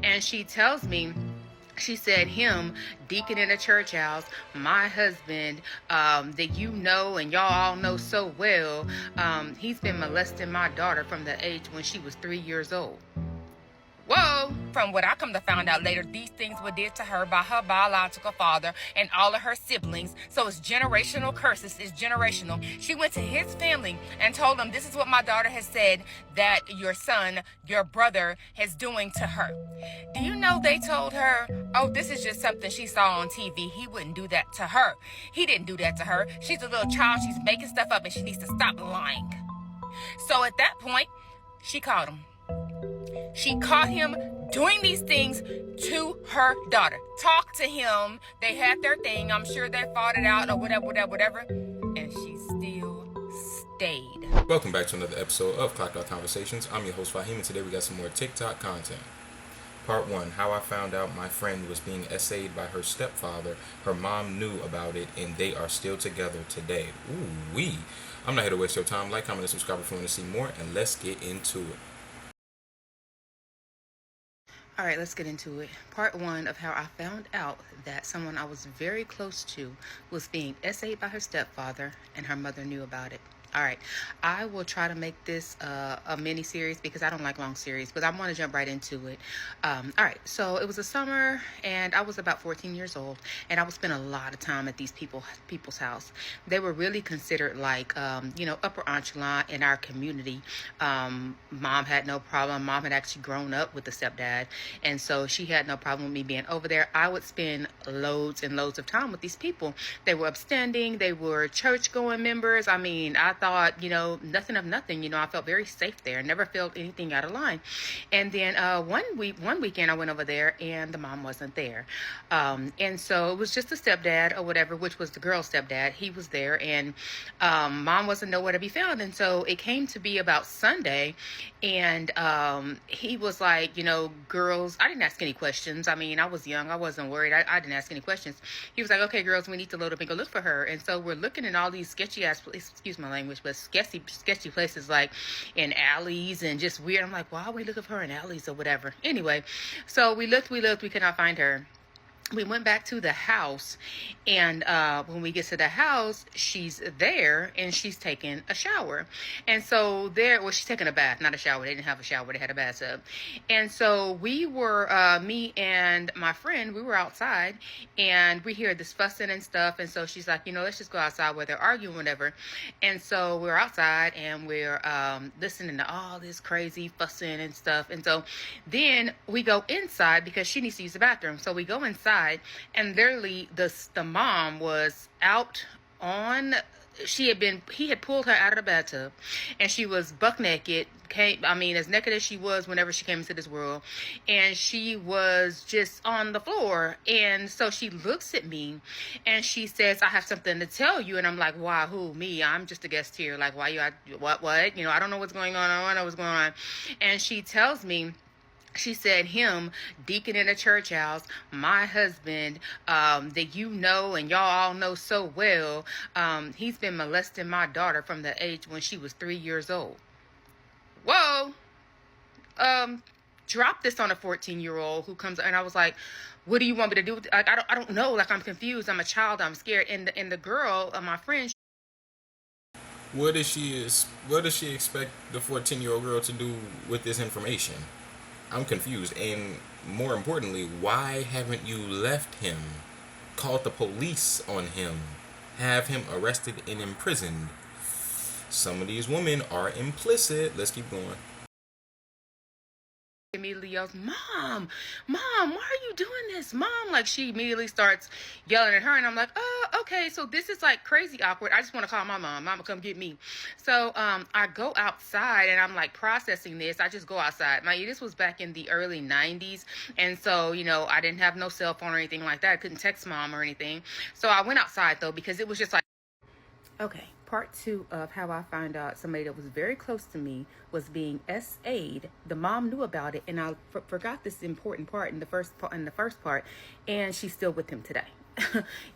And she tells me, she said, him, Deacon in a church house, my husband, that you know and y'all all know so well, he's been molesting my daughter from the age when she was 3 years old. Whoa! From what I come to find out later, these things were did to her by her biological father and all of her siblings. So it's generational curses. It's generational. She went to his family and told them, this is what my daughter has said that your son, your brother, is doing to her. Do you know they told her, oh, this is just something she saw on TV. He wouldn't do that to her. He didn't do that to her. She's a little child. She's making stuff up and she needs to stop lying. So at that point, she caught him. She caught him doing these things to her daughter. Talked to him. They had their thing. I'm sure they fought it out or whatever. And she still stayed. Welcome back to another episode of Clocked Out Conversations. I'm your host, Fahim, and today we got some more TikTok content. Part 1, how I found out my friend was being essayed by her stepfather. Her mom knew about it, and they are still together today. Ooh-wee. I'm not here to waste your time. Like, comment, and subscribe if you want to see more, and let's get into it. All right, let's get into it. Part 1 of how I found out that someone I was very close to was being essayed by her stepfather, and her mother knew about it. All right, I will try to make this a mini series because I don't like long series, but I want to jump right into it. All right, so it was a summer and I was about 14 years old, and I would spend a lot of time at these people's house. They were really considered like, upper echelon in our community. Mom had no problem. Mom had actually grown up with the stepdad, and so she had no problem with me being over there. I would spend loads and loads of time with these people. They were upstanding. They were church-going members. I mean, I thought, nothing of nothing. I felt very safe there. Never felt anything out of line. And then one weekend I went over there and the mom wasn't there. And so it was just the stepdad or whatever, which was the girl's stepdad. He was there, and mom wasn't nowhere to be found. And so it came to be about Sunday, and he was like, girls, I didn't ask any questions. I mean, I was young. I wasn't worried. I didn't ask any questions. He was like, okay, girls, we need to load up and go look for her. And so we're looking in all these sketchy ass, excuse my language, but sketchy places, like in alleys and just weird. I'm like, why are we looking for her in alleys or whatever? Anyway, so we looked, we could not find her. We went back to the house, and when we get to the house, she's there and she's taking a shower. And so she's taking a bath, not a shower. They didn't have a shower. They had a bathtub. And so we were, me and my friend, we were outside, and we hear this fussing and stuff. And so she's like, let's just go outside where they're arguing, whatever. And so we're outside and we're listening to all this crazy fussing and stuff. And so then we go inside because she needs to use the bathroom. So we go inside. And literally the mom was out on, he had pulled her out of the bathtub, and she was buck naked, as naked as she was whenever she came into this world, and she was just on the floor. And so she looks at me and she says, I have something to tell you. And I'm like, why? Who? Me? I'm just a guest here. Like, why what? I don't know what's going on. I don't know what's going on. And she tells me, she said, him, Deacon in a church house, my husband, that you know and y'all all know so well, he's been molesting my daughter from the age when she was 3 years old. Whoa. Drop this on a 14-year-old who comes, and I was like, what do you want me to do? I don't know. Like, I'm confused. I'm a child. I'm scared. And the girl, my friend. What does she expect the 14-year-old girl to do with this information? I'm confused. And more importantly, why haven't you left him? Called the police on him? Have him arrested and imprisoned? Some of these women are implicit. Let's keep going. Immediately yells, Mom, why are you doing this? Mom, like, she immediately starts yelling at her, and I'm like, okay, so this is like crazy awkward. I just want to call my mom. Mama, come get me. So I go outside, and I'm like processing this. I just go outside. This was back in the early 90s, and so, I didn't have no cell phone or anything like that. I couldn't text mom or anything. So I went outside, though, because it was just like, okay. Part 2 of how I found out somebody that was very close to me was being SA'd. The mom knew about it, and I forgot this important part in the first part, and she's still with him today.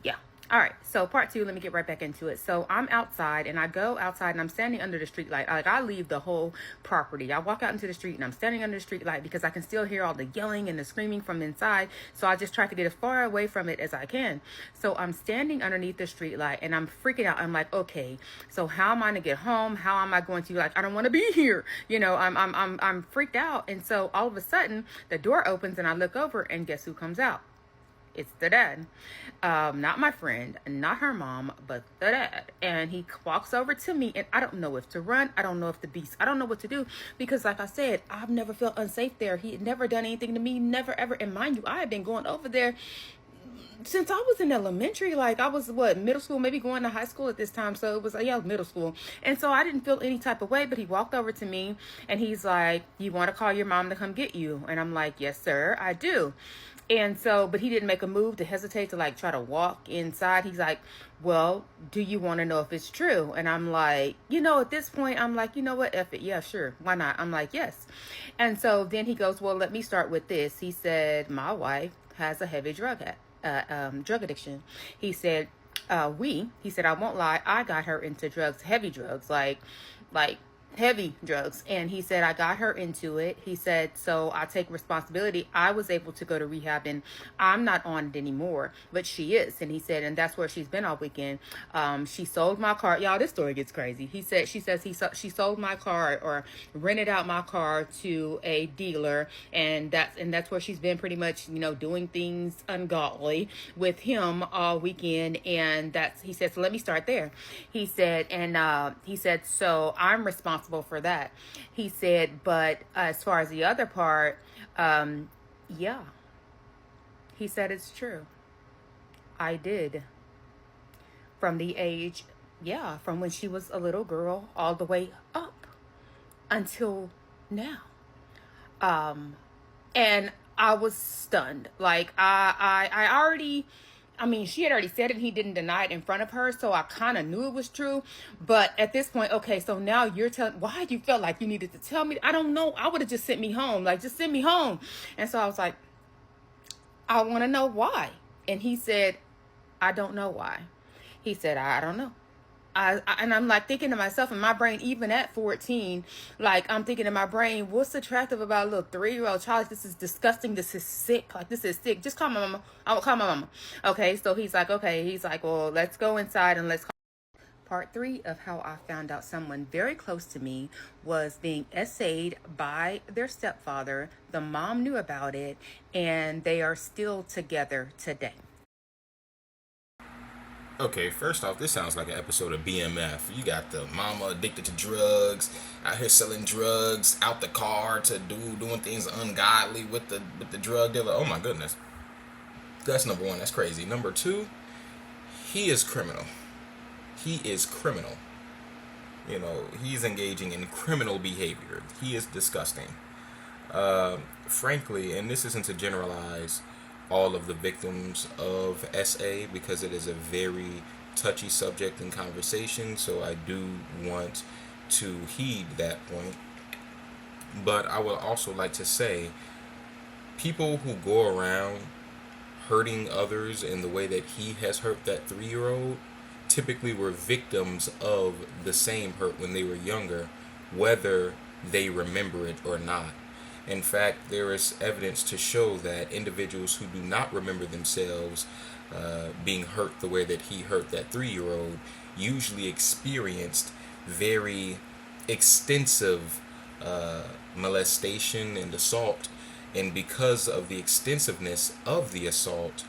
Yeah. All right, so part two, let me get right back into it. So I'm outside and I go outside and I'm standing under the street light. Like I leave the whole property. I walk out into the street and I'm standing under the street light because I can still hear all the yelling and the screaming from inside. So I just try to get as far away from it as I can. So I'm standing underneath the street light and I'm freaking out. I'm like, okay, so how am I gonna get home? How am I going to, like, I don't want to be here. You know, I'm freaked out. And so all of a sudden the door opens and I look over and guess who comes out? It's the dad. Not my friend, not her mom, but the dad. And he walks over to me and I don't know if to run. I don't know if to be, I don't know what to do because like I said, I've never felt unsafe there. He had never done anything to me, never ever. And mind you, I had been going over there since I was in elementary. Like I was middle school, maybe going to high school at this time. So it was middle school. And so I didn't feel any type of way, but he walked over to me and he's like, you want to call your mom to come get you? And I'm like, yes, sir, I do. And so, but he didn't make a move to hesitate to like try to walk inside. He's like, well, do you want to know if it's true? And I'm like, at this point, I'm like, you know what? F it. Yeah, sure. Why not? I'm like, yes. And so then he goes, well, let me start with this. He said, my wife has a heavy drug addiction. He said, he said, I won't lie. I got her into drugs, heavy drugs, like heavy drugs. And he said, I got her into it. He said, so I take responsibility. I was able to go to rehab and I'm not on it anymore, but she is. And he said, and that's where she's been all weekend. She sold my car. Y'all, this story gets crazy. He said, she sold my car or rented out my car to a dealer. And that's where she's been pretty much, doing things ungodly with him all weekend. And he said, so let me start there. He said, so I'm responsible for that. He said, but as far as the other part, yeah, he said it's true. I did. From the age, from when she was a little girl all the way up until now. And I was stunned. Like I already, she had already said it and he didn't deny it in front of her. So I kind of knew it was true. But at this point, okay, so now you're telling, why you felt like you needed to tell me? I don't know. I would have just sent me home. Like, just send me home. And so I was like, I want to know why. And he said, I don't know why. He said, I don't know. And I'm like thinking to myself in my brain, even at 14, like I'm thinking in my brain, what's attractive about a little 3-year-old child? This is disgusting. This is sick. Like, this is sick. Just call my mama. I will call my mama. Okay. So he's like, okay. He's like, well, let's go inside and let's call. Part 3 of how I found out someone very close to me was being essayed by their stepfather. The mom knew about it and they are still together today. Okay, first off, this sounds like an episode of BMF. You got the mama addicted to drugs, out here selling drugs, out the car to doing things ungodly with the drug dealer. Oh my goodness. That's number one. That's crazy. Number two, he is criminal. He is criminal. He's engaging in criminal behavior. He is disgusting. Frankly, and this isn't to generalize all of the victims of SA because it is a very touchy subject in conversation, so I do want to heed that point. But I would also like to say, people who go around hurting others in the way that he has hurt that 3-year-old typically were victims of the same hurt when they were younger, whether they remember it or not. In fact, there is evidence to show that individuals who do not remember themselves being hurt the way that he hurt that 3-year-old usually experienced very extensive molestation and assault. And because of the extensiveness of the assault,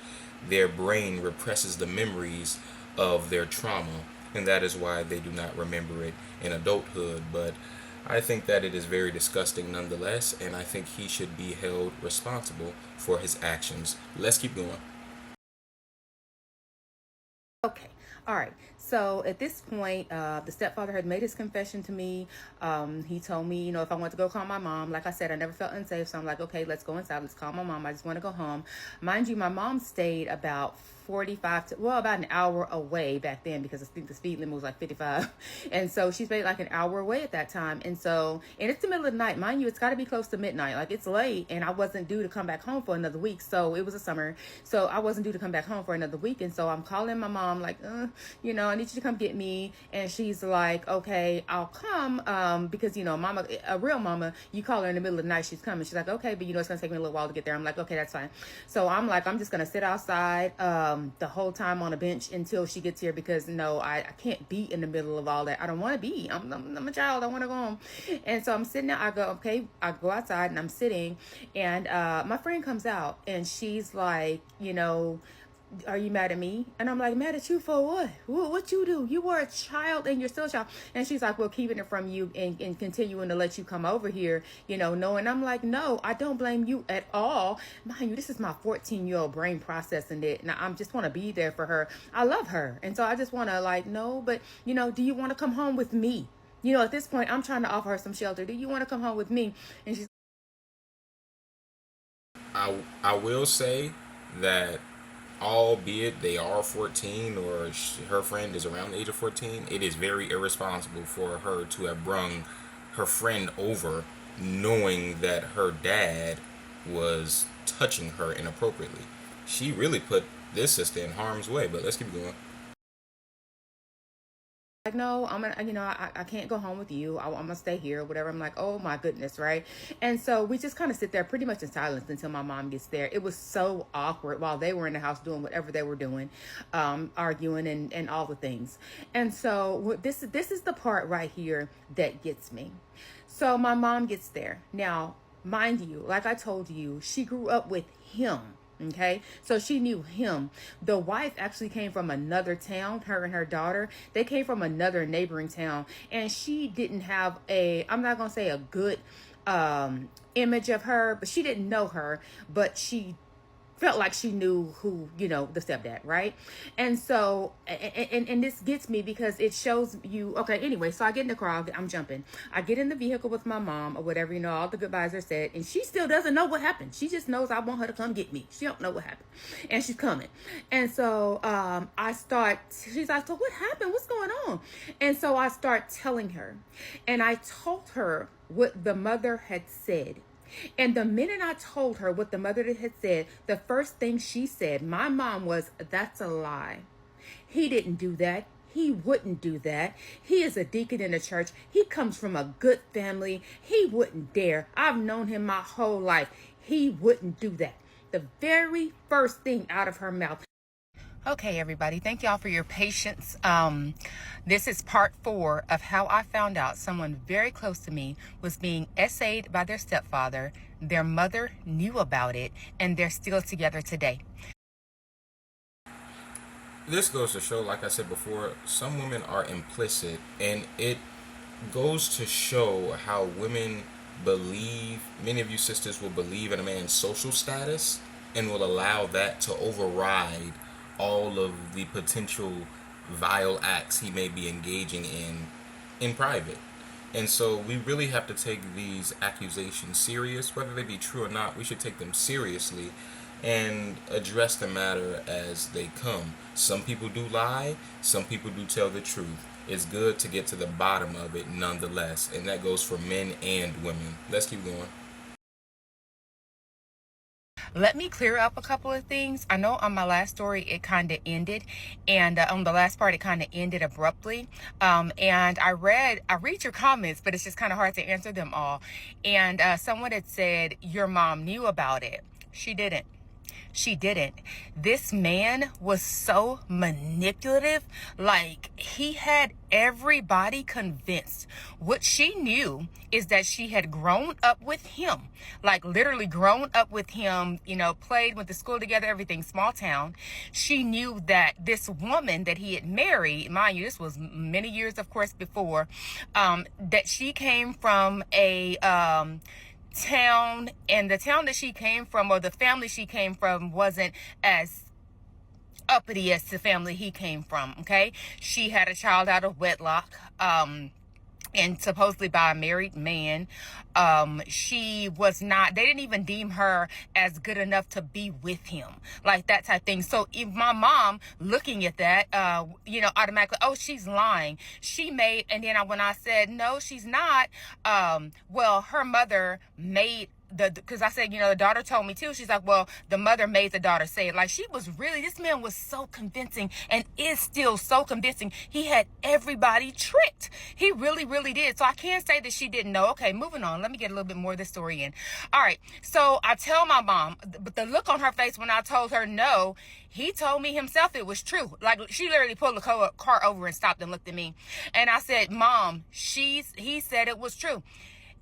their brain represses the memories of their trauma. And that is why they do not remember it in adulthood. But I think that it is very disgusting nonetheless, and I think he should be held responsible for his actions. Let's keep going. Okay, All right. So at this point, the stepfather had made his confession to me. He told me, you know, if I want to go call my mom, like I said, I never felt unsafe. So I'm like, okay, let's go inside. Let's call my mom. I just want to go home. Mind you, my mom stayed about about an hour away back then, because I think the speed limit was like 55. And so she stayed like an hour away at that time. And it's the middle of the night. Mind you, it's got to be close to midnight. Like, it's late, and I wasn't due to come back home for another week. So it was a summer. So I wasn't due to come back home for another week. And so I'm calling my mom like, you know, I need you to come get me. And she's like, okay, I'll come. Because, you know, mama, a real mama, you call her in the middle of the night, she's coming. She's like, okay, but you know, it's going to take me a little while to get there. I'm like, okay, that's fine. So I'm like, I'm just going to sit outside the whole time on a bench until she gets here, because no, I can't be in the middle of all that. I don't want to be. I'm a child. I want to go home. And so I'm sitting there. I go, okay, I go outside and I'm sitting, and my friend comes out and she's like, you know, are you mad at me? And I'm like, mad at you for what? What you do? You were a child and you're still a child. And she's like, well, keeping it from you and continuing to let you come over here, you know, knowing. I'm like, no, I don't blame you at all. Mind you, this is my 14-year-old brain processing it. And I just want to be there for her. I love her. And so I just want to, like, no, but, you know, do you want to come home with me? You know, at this point, I'm trying to offer her some shelter. Do you want to come home with me? And she's I will say that, albeit they are 14, or her friend is around the age of 14, it is very irresponsible for her to have brung her friend over knowing that her dad was touching her inappropriately. She really put this sister in harm's way, but let's keep going. like, no, I'm gonna, you know, I can't go home with you. I'm gonna stay here, whatever. I'm like, oh my goodness, right? And so we just kind of sit there pretty much in silence until my mom gets there. It was so awkward while they were in the house doing whatever they were doing, arguing and all the things. And so this is the part right here that gets me. So my mom gets there. Now, mind you, like I told you, she grew up with him. Okay, so she knew him. The wife actually came from another town. Her and her daughter, they came from another neighboring town, and she didn't have I'm not gonna say a good image of her, but she didn't know her, but she felt like she knew who, you know, the stepdad, right? And so, and this gets me because it shows you, okay, anyway, so I get in the car, I'm jumping. I get in the vehicle with my mom or whatever, you know, all the goodbyes are said, and she still doesn't know what happened. She just knows I want her to come get me. She don't know what happened. And she's coming. And so she's like, so what happened? What's going on? And so I start telling her, and I told her what the mother had said. And the minute I told her what the mother had said, the first thing she said, my mom, was, that's a lie. He didn't do that. He wouldn't do that. He is a deacon in the church. He comes from a good family. He wouldn't dare. I've known him my whole life. He wouldn't do that. The very first thing out of her mouth. Okay, everybody, thank y'all for your patience. This is part 4 of how I found out someone very close to me was being SA'd by their stepfather. Their mother knew about it, and they're still together today. This goes to show, like I said before, some women are implicit, and it goes to show how women believe, many of you sisters will believe in a man's social status and will allow that to override all of the potential vile acts he may be engaging in private. And so we really have to take these accusations serious, whether they be true or not. We should take them seriously and address the matter as they come. Some people do lie, some people do tell the truth. It's good to get to the bottom of it nonetheless, and that goes for men and women. Let's keep going. Let me clear up a couple of things. I know on my last story it kind of ended, and on the last part it kind of ended abruptly. And I read your comments, but it's just kind of hard to answer them all. And someone had said your mom knew about it. She didn't. She didn't. This man was so manipulative. Like, he had everybody convinced. What she knew is that she had grown up with him, like literally grown up with him, you know, played, went to school together, everything, small town. She knew that this woman that he had married, mind you, this was many years, of course, before, that she came from a town, and the town that she came from, or the family she came from, wasn't as uppity as the family he came from. Okay, she had a child out of wedlock, and supposedly by a married man. She was not, they didn't even deem her as good enough to be with him, like that type thing. So if my mom looking at that, automatically, oh, she's lying. She made, and then when I said no, she's not, well, her mother made because I said, the daughter told me too. She's like, well, the mother made the daughter say it. Like, she was really, this man was so convincing and is still so convincing. He had everybody tricked. He really, really did. So I can't say that she didn't know. Okay, moving on. Let me get a little bit more of this story in. All right. So I tell my mom, but the look on her face when I told her no, he told me himself it was true. Like, she literally pulled the car over and stopped and looked at me. And I said, Mom, he said it was true.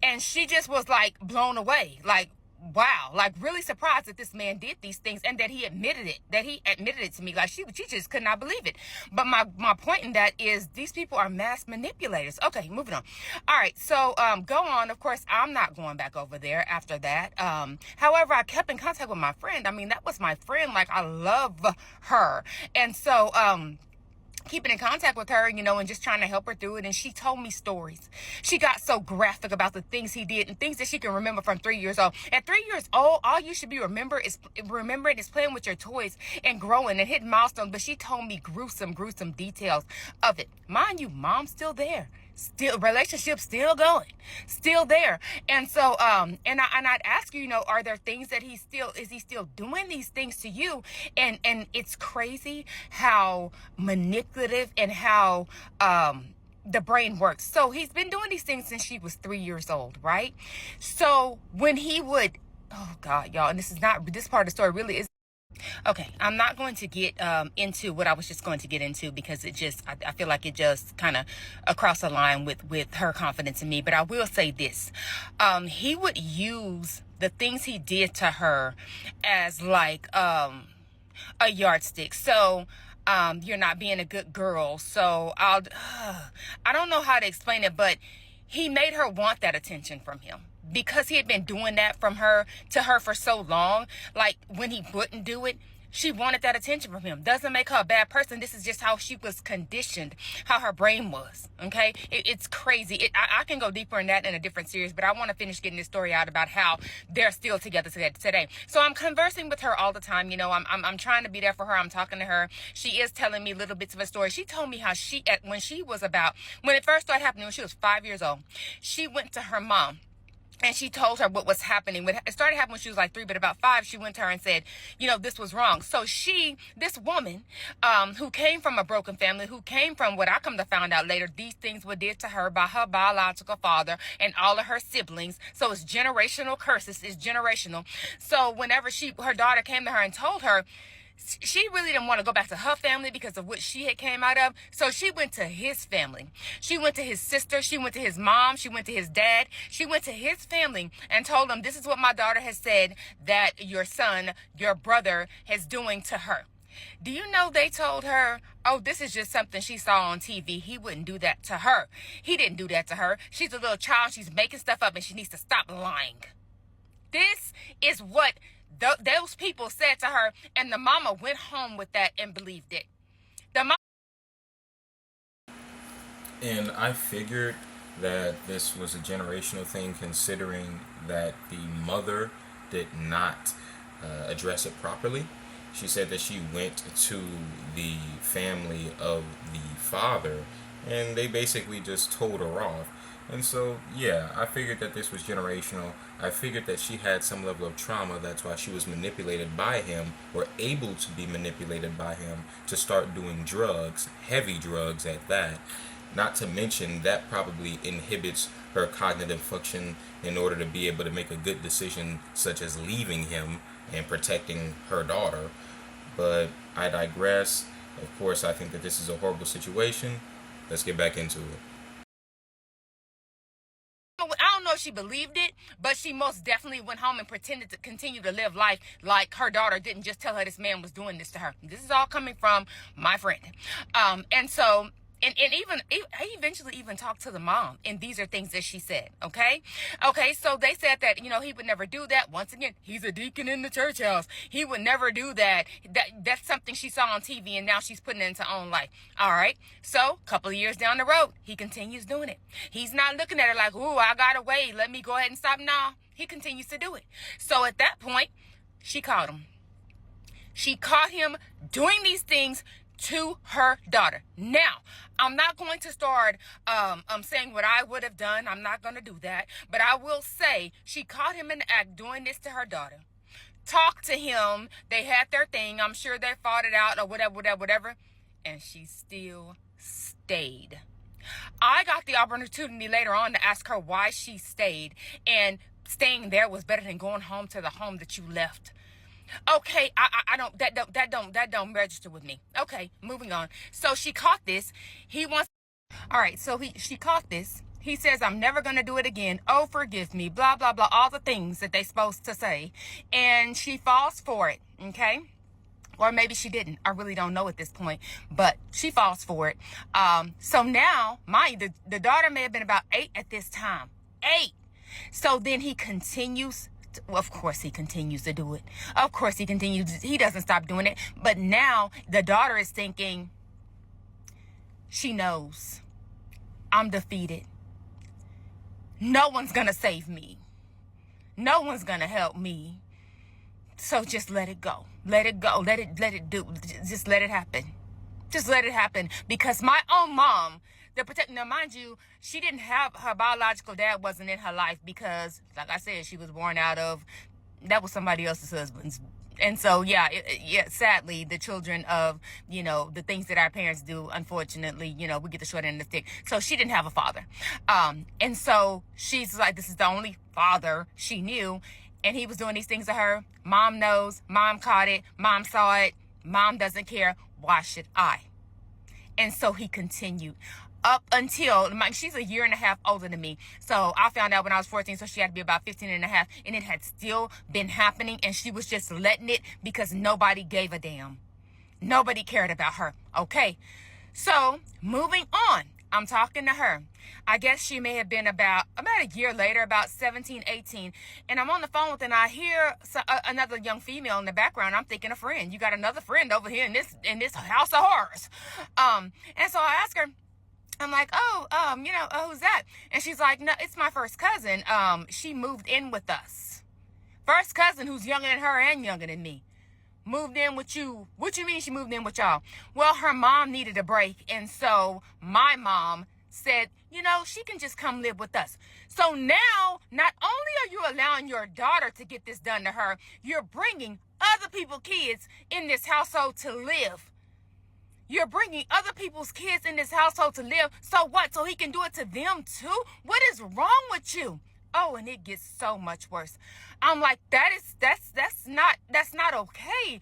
And she just was like blown away, like, wow, like really surprised that this man did these things and that he admitted it to me. Like, she just could not believe it. But my point in that is these people are mass manipulators. Okay, moving on. All right, so go on. Of course, I'm not going back over there after that. However, I kept in contact with my friend. I mean, that was my friend. Like, I love her. And so keeping in contact with her, and just trying to help her through it. And she told me stories. She got so graphic about the things he did and things that she can remember from 3 years old. At 3 years old, all you should be remembering is playing with your toys and growing and hitting milestones. But she told me gruesome details of it. Mind you, Mom's still there. Still, relationship still going, still there. And so, and I'd ask you, are there things that is he still doing these things to you? And it's crazy how manipulative and how, the brain works. So he's been doing these things since she was 3 years old, right? So when he would, oh God, y'all, and this part of the story really is. Okay, I'm not going to get into what I was just going to get into because I feel like it just kind of across the line with her confidence in me. But I will say this. He would use the things he did to her as like a yardstick. So you're not being a good girl. So I don't know how to explain it, but he made her want that attention from him. Because he had been doing that to her for so long, like when he wouldn't do it, she wanted that attention from him. Doesn't make her a bad person. This is just how she was conditioned, how her brain was. Okay, it's crazy. I can go deeper in that in a different series, but I want to finish getting this story out about how they're still together today. So I'm conversing with her all the time. I'm trying to be there for her. I'm talking to her. She is telling me little bits of a story. She told me how when it first started happening, when she was 5 years old, she went to her mom. And she told her what was happening. It started happening when she was like 3, but about 5, she went to her and said, this was wrong. So this woman, who came from a broken family, who came from what I come to find out later, these things were did to her by her biological father and all of her siblings. So it's generational curses. It's generational. So whenever her daughter came to her and told her, she really didn't want to go back to her family because of what she had came out of. So she went to his family. She went to his sister. She went to his mom. She went to his dad. She went to his family and told them, this is what my daughter has said that your brother, is doing to her. Do you know they told her, oh, this is just something she saw on TV. He wouldn't do that to her. He didn't do that to her. She's a little child. She's making stuff up and she needs to stop lying. This is what those people said to her, and the mama went home with that and believed it. And I figured that this was a generational thing, considering that the mother did not address it properly. She said that she went to the family of the father and they basically just told her off. And so, yeah, I figured that this was generational. I figured that she had some level of trauma. That's why she was manipulated by him, or able to be manipulated by him, to start doing drugs, heavy drugs at that. Not to mention, that probably inhibits her cognitive function in order to be able to make a good decision, such as leaving him and protecting her daughter. But I digress. Of course, I think that this is a horrible situation. Let's get back into it. I don't know if she believed it, but she most definitely went home and pretended to continue to live life like her daughter didn't just tell her this man was doing this to her. This is all coming from my friend. And so And even I eventually even talked to the mom, and these are things that she said. Okay, so they said that he would never do that. Once again, he's a deacon in the church house. He would never do that. That's something she saw on TV, and now she's putting it into her own life. All right, so a couple of years down the road, he continues doing it. He's not looking at her like, "Ooh, I got away. Let me go ahead and stop." Nah, he continues to do it. So at that point, she caught him. She caught him doing these things to her daughter. Now, I'm not going to start saying what I would have done. I'm not going to do that. But I will say she caught him in the act doing this to her daughter. Talked to him. They had their thing. I'm sure they fought it out or whatever. And she still stayed. I got the opportunity later on to ask her why she stayed. And staying there was better than going home to the home that you left. Okay, I don't that don't register with me. Okay, moving on. So she caught this. All right, so she caught this. He says, "I'm never going to do it again. Oh, forgive me." Blah blah blah, all the things that they supposed to say. And she falls for it, okay? Or maybe she didn't. I really don't know at this point, but she falls for it. So now, the daughter may have been about 8 at this time. 8. So then he continues. Of course he continues to do it. Of course he continues. He doesn't stop doing it. But now the daughter is thinking, she knows I'm defeated. No one's going to save me. No one's going to help me. So just let it go. Let it go. Let it do. Just let it happen. Just let it happen. Because my own mom, now, mind you, she didn't have, her biological dad wasn't in her life because, like I said, she was born out of, that was somebody else's husband's. And so, yeah, sadly, the children of, the things that our parents do, unfortunately, we get the short end of the stick. So she didn't have a father. And so she's like, this is the only father she knew. And he was doing these things to her. Mom knows. Mom caught it. Mom saw it. Mom doesn't care. Why should I? And so he continued. Up until, she's a year and a half older than me. So I found out when I was 14, so she had to be about 15 and a half. And it had still been happening. And she was just letting it because nobody gave a damn. Nobody cared about her. Okay. So moving on. I'm talking to her. I guess she may have been about a year later, about 17, 18. And I'm on the phone with her, and I hear another young female in the background. I'm thinking a friend. You got another friend over here in this house of horrors. And so I ask her, I'm like, who's that? And she's like, no, it's my first cousin. She moved in with us. First cousin who's younger than her and younger than me. Moved in with you. What you mean she moved in with y'all? Well, her mom needed a break. And so my mom said, she can just come live with us. So now, not only are you allowing your daughter to get this done to her, you're bringing other people's kids in this household to live. You're bringing other people's kids in this household to live. So what? So he can do it to them too? What is wrong with you? Oh, and it gets so much worse. I'm like, that's not okay.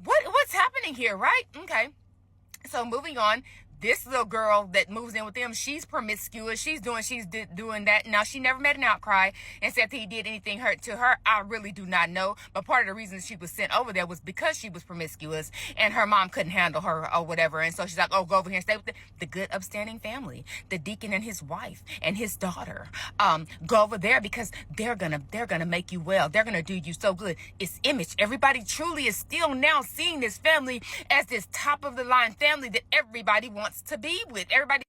What's happening here, right? Okay. So moving on. This little girl that moves in with them, she's promiscuous. She's doing that. Now, she never made an outcry and said that he did anything hurt to her. I really do not know. But part of the reason she was sent over there was because she was promiscuous and her mom couldn't handle her or whatever. And so she's like, oh, go over here and stay with the good, upstanding family, the deacon and his wife and his daughter. Go over there because they're gonna make you well. They're gonna do you so good. It's image. Everybody truly is still now seeing this family as this top of the line family that everybody wants to be with. Everybody.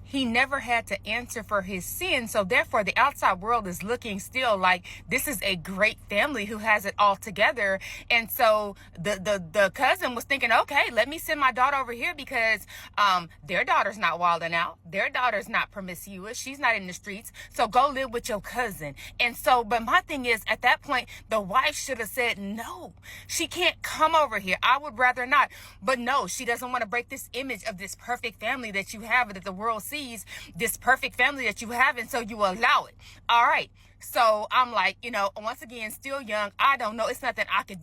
He never had to answer for his sin, so therefore the outside world is looking still like this is a great family who has it all together. And so the cousin was thinking, okay, let me send my daughter over here because their daughter's not wilding out, their daughter's not promiscuous, she's not in the streets, so go live with your cousin. And so, but my thing is, at that point, the wife should have said, no, she can't come over here. I would rather not. But no, she doesn't want to break this image of this perfect family that you have, that the world sees, this perfect family that you have, and so you allow it. All right. So I'm like, once again, still young. I don't know. It's nothing I can,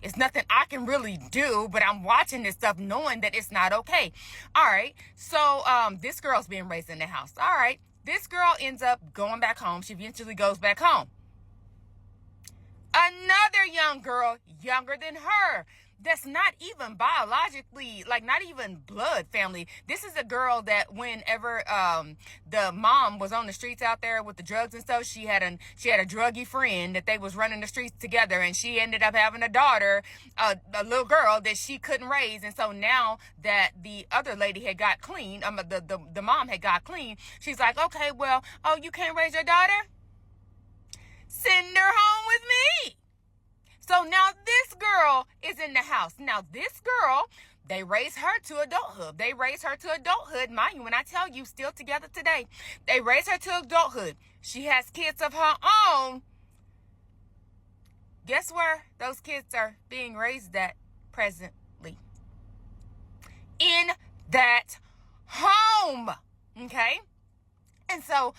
it's nothing I can really do, but I'm watching this stuff knowing that it's not okay. All right. So this girl's being raised in the house. All right. This girl ends up going back home. She eventually goes back home. Another young girl, younger than her, that's not even biologically, like not even blood family. This is a girl that whenever the mom was on the streets out there with the drugs and stuff, she had a druggy friend that they was running the streets together, and she ended up having a daughter, a little girl that she couldn't raise. And so now that the other lady had got clean, the mom had got clean, she's like, okay, well, oh, you can't raise your daughter? Send her home with me. So now this girl is in the house. Now this girl, they raise her to adulthood. They raise her to adulthood. Mind you, when I tell you, still together today, they raise her to adulthood. She has kids of her own. Guess where those kids are being raised at presently? In that home. Okay? And so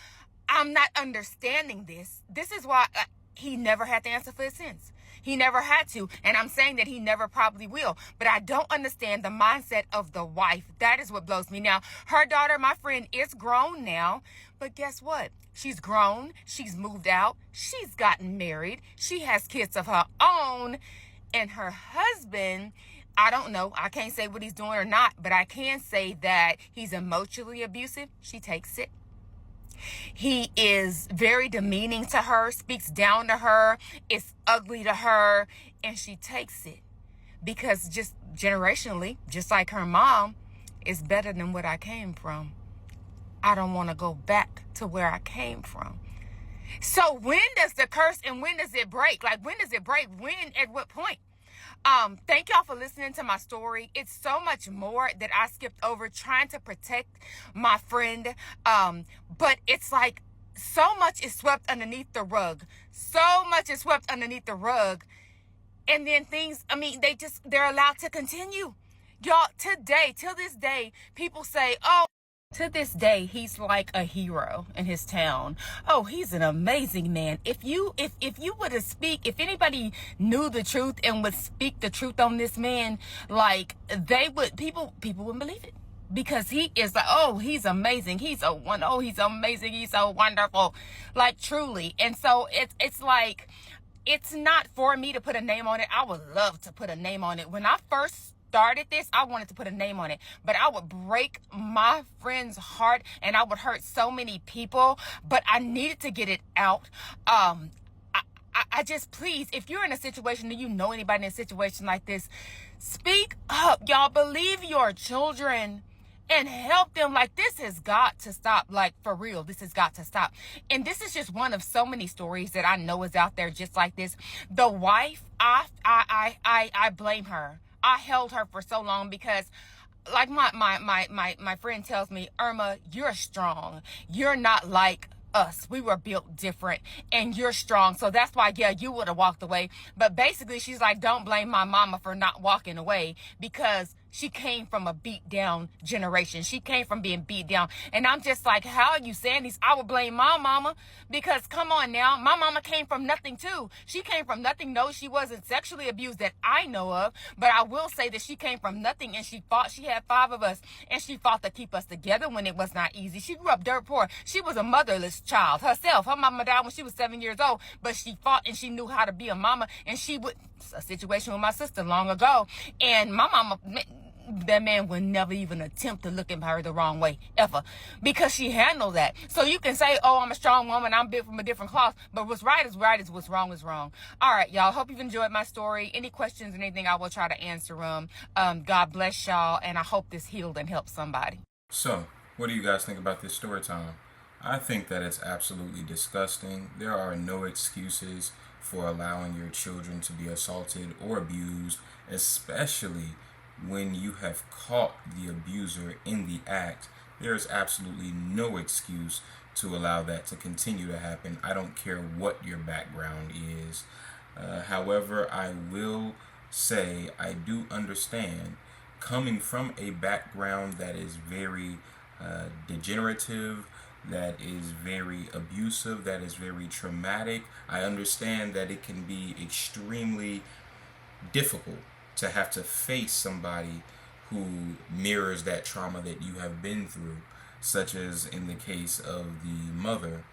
I'm not understanding this. This is why he never had to answer for his sins. He never had to. And I'm saying that he never probably will. But I don't understand the mindset of the wife. That is what blows me. Now, her daughter, my friend, is grown now. But guess what? She's grown. She's moved out. She's gotten married. She has kids of her own. And her husband, I don't know. I can't say what he's doing or not. But I can say that he's emotionally abusive. She takes it. He is very demeaning to her, speaks down to her, is ugly to her, and she takes it. Because just generationally, just like her mom, is better than what I came from. I don't want to go back to where I came from. So when does the curse and when does it break? Like, when does it break? When, at what point? Thank y'all for listening to my story. It's so much more that I skipped over trying to protect my friend. But it's like so much is swept underneath the rug. So much is swept underneath the rug. And then things, I mean, they're allowed to continue. Y'all, today, till this day, people say, oh, to this day, he's like a hero in his town. Oh, he's an amazing man. If you were to speak, if anybody knew the truth and would speak the truth on this man, like people wouldn't believe it. Because he is like, oh, he's amazing. He's amazing. He's so wonderful. Like, truly. And so it's like, it's not for me to put a name on it. I would love to put a name on it. When I first started this, I wanted to put a name on it, but I would break my friend's heart and I would hurt so many people, but I needed to get it out. I just, please, if you're in a situation and you know anybody in a situation like this, speak up, y'all. Believe your children and help them. Like, this has got to stop. Like, for real, this has got to stop. And this is just one of so many stories that I know is out there just like this. The wife, I blame her. I held her for so long because, like my friend tells me, Irma, you're strong. You're not like us. We were built different and you're strong. So that's why, yeah, you would have walked away. But basically, she's like, don't blame my mama for not walking away because she came from a beat down generation. She came from being beat down. And I'm just like, how are you saying this? I would blame my mama because, come on now, my mama came from nothing too. She came from nothing. No, she wasn't sexually abused that I know of, but I will say that she came from nothing and she fought. She had 5 of us and she fought to keep us together when it was not easy. She grew up dirt poor. She was a motherless child herself. Her mama died when she was 7 years old, but she fought and she knew how to be a mama. And she would, a situation with my sister long ago, and my mama, that man would never even attempt to look at her the wrong way, ever, because she handled that. So you can say, oh, I'm a strong woman, I'm built from a different cloth, but what's right is right, is what's wrong is wrong. All right, y'all, hope you've enjoyed my story. Any questions or anything, I will try to answer them. God bless y'all, and I hope this healed and helped somebody. So, what do you guys think about this story time? I think that it's absolutely disgusting. There are no excuses for allowing your children to be assaulted or abused, especially when you have caught the abuser in the act. There is absolutely no excuse to allow that to continue to happen. I don't care what your background is. However, I will say I do understand, coming from a background that is very degenerative, that is very abusive, that is very traumatic, I understand that it can be extremely difficult to have to face somebody who mirrors that trauma that you have been through, such as in the case of the mother.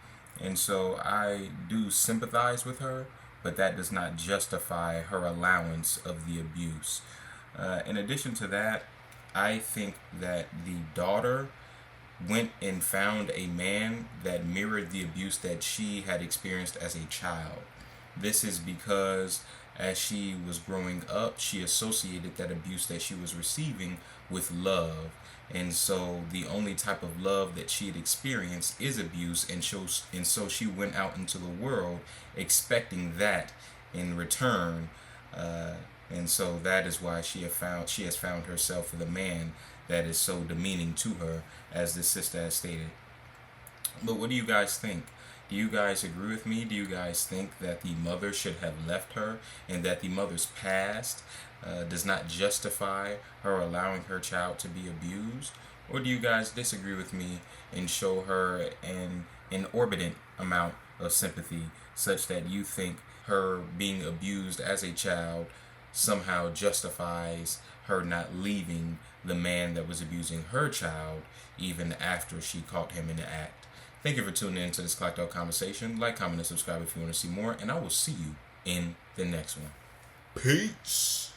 And so I do sympathize with her, but that does not justify her allowance of the abuse. In addition to that, I think that the daughter went and found a man that mirrored the abuse that she had experienced as a child. This is because as she was growing up, she associated that abuse that she was receiving with love. And so the only type of love that she had experienced is abuse, and so she went out into the world expecting that in return. And so that is why she has found herself with a man that is so demeaning to her, as the sister has stated. But what do you guys think? Do you guys agree with me? Do you guys think that the mother should have left her, and that the mother's past does not justify her allowing her child to be abused? Or do you guys disagree with me and show her an inordinate amount of sympathy, such that you think her being abused as a child somehow justifies her not leaving the man that was abusing her child even after she caught him in the act? Thank you for tuning in to this Clocked Out Conversation. Like, comment, and subscribe if you want to see more, and I will see you in the next one. Peace.